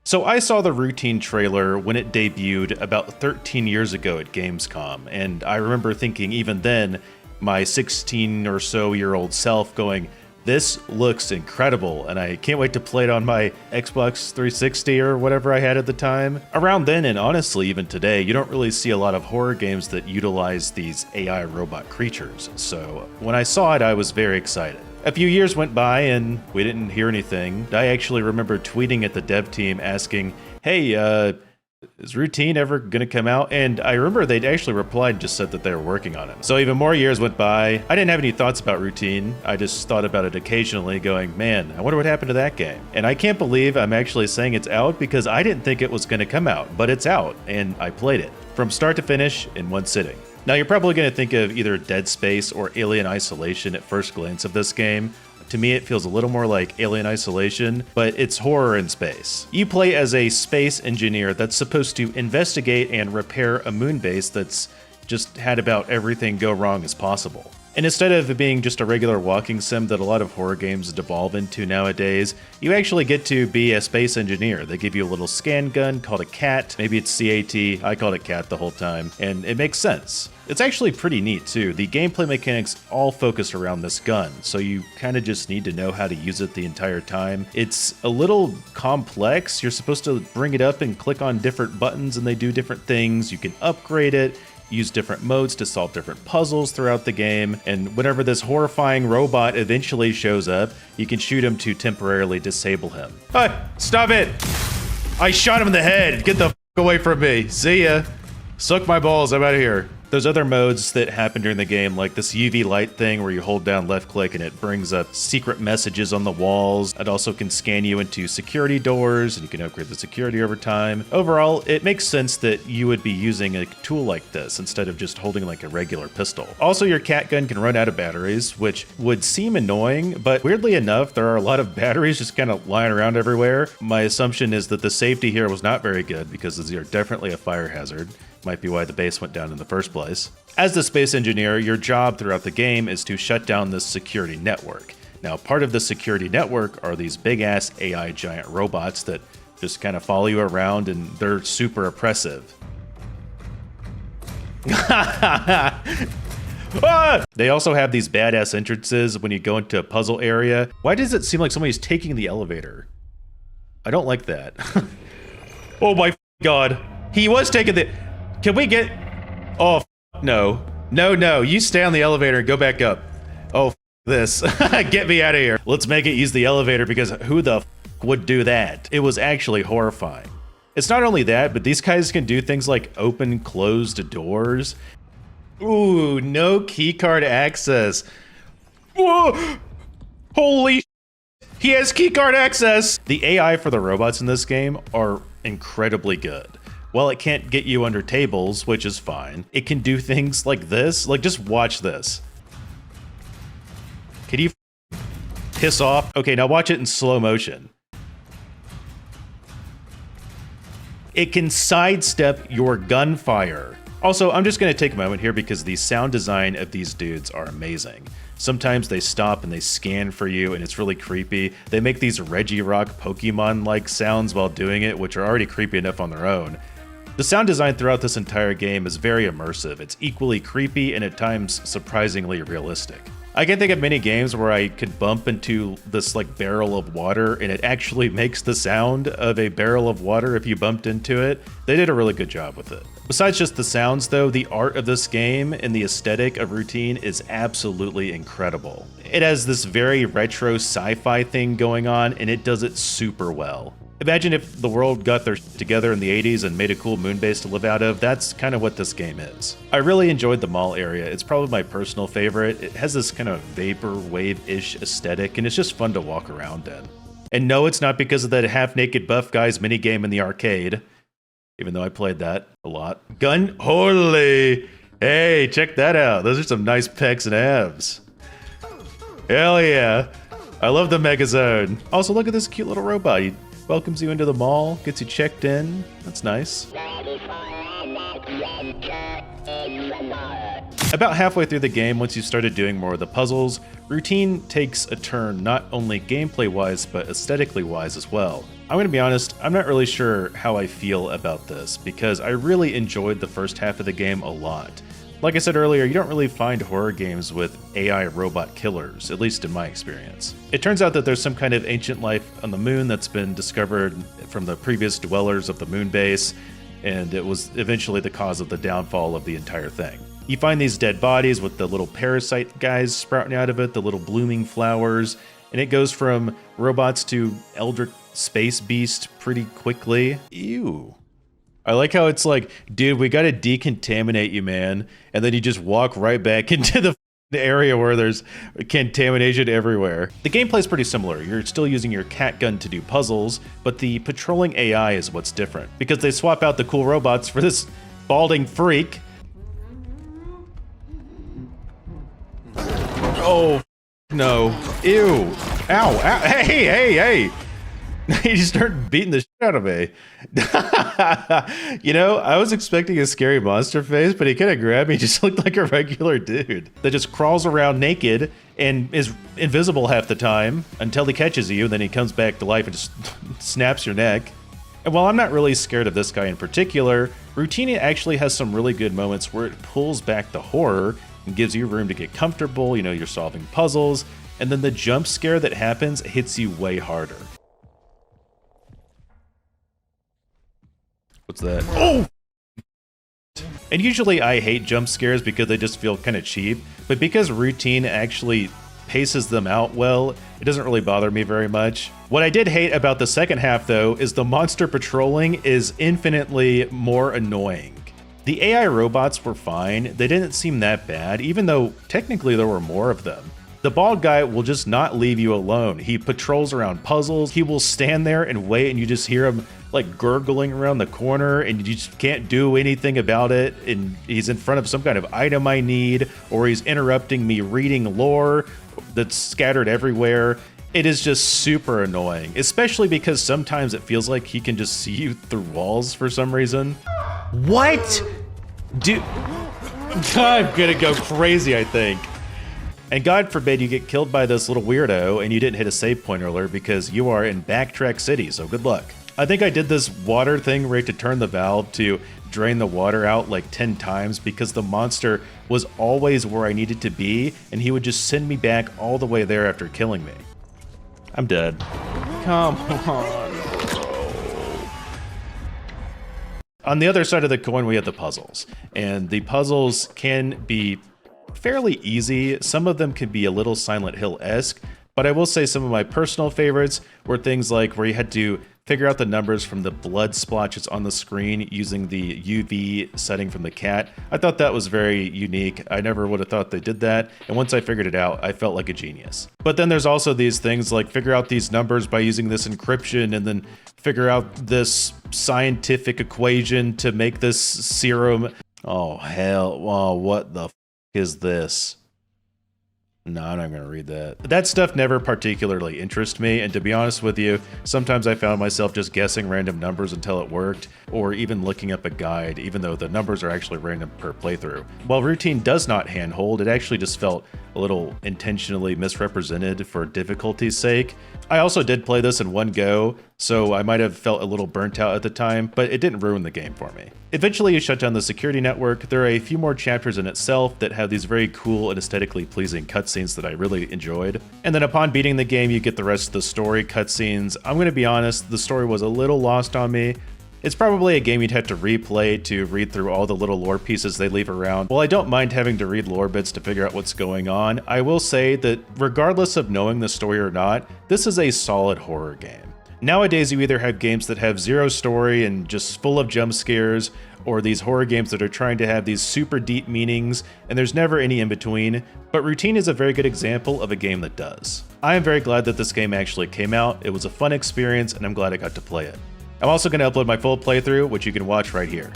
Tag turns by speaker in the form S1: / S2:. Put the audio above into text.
S1: So I saw the Routine trailer when it debuted about 13 years ago at Gamescom, and I remember thinking even then, my 16 or so year old self going, this looks incredible, and I can't wait to play it on my Xbox 360 or whatever I had at the time. Around then, and honestly even today, you don't really see a lot of horror games that utilize these AI robot creatures, so when I saw it I was very excited. A few years went by and we didn't hear anything. I actually remember tweeting at the dev team asking, hey, is Routine ever gonna come out? And I remember they'd actually replied and just said that they were working on it. So even more years went by. I didn't have any thoughts about Routine. I just thought about it occasionally going, man, I wonder what happened to that game. And I can't believe I'm actually saying it's out because I didn't think it was gonna come out, but it's out and I played it from start to finish in one sitting. Now you're probably gonna think of either Dead Space or Alien Isolation at first glance of this game. To me, it feels a little more like Alien Isolation, but it's horror in space. You play as a space engineer that's supposed to investigate and repair a moon base that's just had about everything go wrong as possible. And instead of it being just a regular walking sim that a lot of horror games devolve into nowadays, you actually get to be a space engineer. They give you a little scan gun called a CAT, maybe it's CAT, I called it CAT the whole time, and it makes sense. It's actually pretty neat too. The gameplay mechanics all focus around this gun, so you kind of just need to know how to use it the entire time. It's a little complex. You're supposed to bring it up and click on different buttons and they do different things. You can upgrade it, use different modes to solve different puzzles throughout the game, and whenever this horrifying robot eventually shows up, you can shoot him to temporarily disable him. Stop it! I shot him in the head! Get the f away from me! See ya! Suck my balls, I'm out of here. There's other modes that happen during the game, like this UV light thing where you hold down left click and it brings up secret messages on the walls. It also can scan you into security doors and you can upgrade the security over time. Overall, it makes sense that you would be using a tool like this instead of just holding like a regular pistol. Also, your cat gun can run out of batteries, which would seem annoying, but weirdly enough, there are a lot of batteries just kind of lying around everywhere. My assumption is that the safety here was not very good because these are definitely a fire hazard. Might be why the base went down in the first place. As the space engineer, your job throughout the game is to shut down this security network. Now, part of the security network are these big-ass AI giant robots that just kind of follow you around and they're super oppressive. They also have these badass entrances when you go into a puzzle area. Why does it seem like somebody's taking the elevator? I don't like that. Oh my god. He was taking the... Can we get... Oh, no. No, you stay on the elevator and go back up. Oh, this. Get me out of here. Let's make it use the elevator because who the would do that? It was actually horrifying. It's not only that, but these guys can do things like open closed doors. Ooh, no keycard access. Whoa! Holy... He has keycard access! The AI for the robots in this game are incredibly good. While it can't get you under tables, which is fine, it can do things like this. Like, just watch this. Can you piss off? Okay, now watch it in slow motion. It can sidestep your gunfire. Also, I'm just gonna take a moment here because the sound design of these dudes are amazing. Sometimes they stop and they scan for you and it's really creepy. They make these Regirock Pokemon-like sounds while doing it, which are already creepy enough on their own. The sound design throughout this entire game is very immersive. It's equally creepy and at times surprisingly realistic. I can think of many games where I could bump into this like barrel of water and it actually makes the sound of a barrel of water if you bumped into it. They did a really good job with it. Besides just the sounds though, the art of this game and the aesthetic of Routine is absolutely incredible. It has this very retro sci-fi thing going on and it does it super well. Imagine if the world got their shit together in the 80s and made a cool moon base to live out of. That's kind of what this game is. I really enjoyed the mall area. It's probably my personal favorite. It has this kind of vaporwave-ish aesthetic, and it's just fun to walk around in. And no, it's not because of that half-naked buff guy's minigame in the arcade, even though I played that a lot. Gun holy! Hey, check that out. Those are some nice pecs and abs. Hell yeah. I love the Mega Zone. Also, look at this cute little robot. He welcomes you into the mall, gets you checked in. That's nice. About halfway through the game, once you started doing more of the puzzles, Routine takes a turn not only gameplay-wise, but aesthetically-wise as well. I'm gonna be honest, I'm not really sure how I feel about this, because I really enjoyed the first half of the game a lot. Like I said earlier, you don't really find horror games with AI robot killers, at least in my experience. It turns out that there's some kind of ancient life on the moon that's been discovered from the previous dwellers of the moon base, and it was eventually the cause of the downfall of the entire thing. You find these dead bodies with the little parasite guys sprouting out of it, the little blooming flowers, and it goes from robots to eldritch space beast pretty quickly. Ew. I like how it's like, dude, we gotta decontaminate you, man. And then you just walk right back into the area where there's contamination everywhere. The gameplay's pretty similar. You're still using your cat gun to do puzzles, but the patrolling AI is what's different, because they swap out the cool robots for this balding freak. Oh, no. Ew. Ow, ow. Hey. He just started beating the shit out of me. You know, I was expecting a scary monster face, but he kind of grabbed me. He just looked like a regular dude that just crawls around naked and is invisible half the time until he catches you, and then he comes back to life and just snaps your neck. And while I'm not really scared of this guy in particular, Routine actually has some really good moments where it pulls back the horror and gives you room to get comfortable. You know, you're solving puzzles, and then the jump scare that happens hits you way harder. What's that? Oh! And usually I hate jump scares because they just feel kind of cheap, but because Routine actually paces them out well, it doesn't really bother me very much. What I did hate about the second half, though, is the monster patrolling is infinitely more annoying. The AI robots were fine. They didn't seem that bad, even though technically there were more of them. The bald guy will just not leave you alone. He patrols around puzzles. He will stand there and wait, and you just hear him like gurgling around the corner, and you just can't do anything about it. And he's in front of some kind of item I need, or he's interrupting me reading lore that's scattered everywhere. It is just super annoying, especially because sometimes it feels like he can just see you through walls for some reason. What? Dude, I'm gonna go crazy, I think. And God forbid you get killed by this little weirdo and you didn't hit a save point alert, because you are in Backtrack City, so good luck. I think I did this water thing where you had to turn the valve to drain the water out like 10 times because the monster was always where I needed to be, and he would just send me back all the way there after killing me. I'm dead. Come on. On the other side of the coin, we have the puzzles, and the puzzles can be fairly easy. Some of them can be a little Silent Hill-esque, but I will say some of my personal favorites were things like where you had to figure out the numbers from the blood splotches on the screen using the UV setting from the cat. I thought that was very unique. I never would have thought they did that, and once I figured it out, I felt like a genius. But then there's also these things like figure out these numbers by using this encryption, and then figure out this scientific equation to make this serum. Oh hell, oh, what the f is this? No, I'm not going to read that. That stuff never particularly interests me, and to be honest with you, sometimes I found myself just guessing random numbers until it worked, or even looking up a guide, even though the numbers are actually random per playthrough. While Routine does not handhold, it actually just felt a little intentionally misrepresented for difficulty's sake. I also did play this in one go, so I might have felt a little burnt out at the time, but it didn't ruin the game for me. Eventually you shut down the security network. There are a few more chapters in itself that have these very cool and aesthetically pleasing cutscenes that I really enjoyed. And then upon beating the game, you get the rest of the story cutscenes. I'm going to be honest, the story was a little lost on me. It's probably a game you'd have to replay to read through all the little lore pieces they leave around. While I don't mind having to read lore bits to figure out what's going on, I will say that regardless of knowing the story or not, this is a solid horror game. Nowadays, you either have games that have zero story and just full of jump scares, or these horror games that are trying to have these super deep meanings, and there's never any in between, but Routine is a very good example of a game that does. I am very glad that this game actually came out. It was a fun experience, and I'm glad I got to play it. I'm also going to upload my full playthrough, which you can watch right here.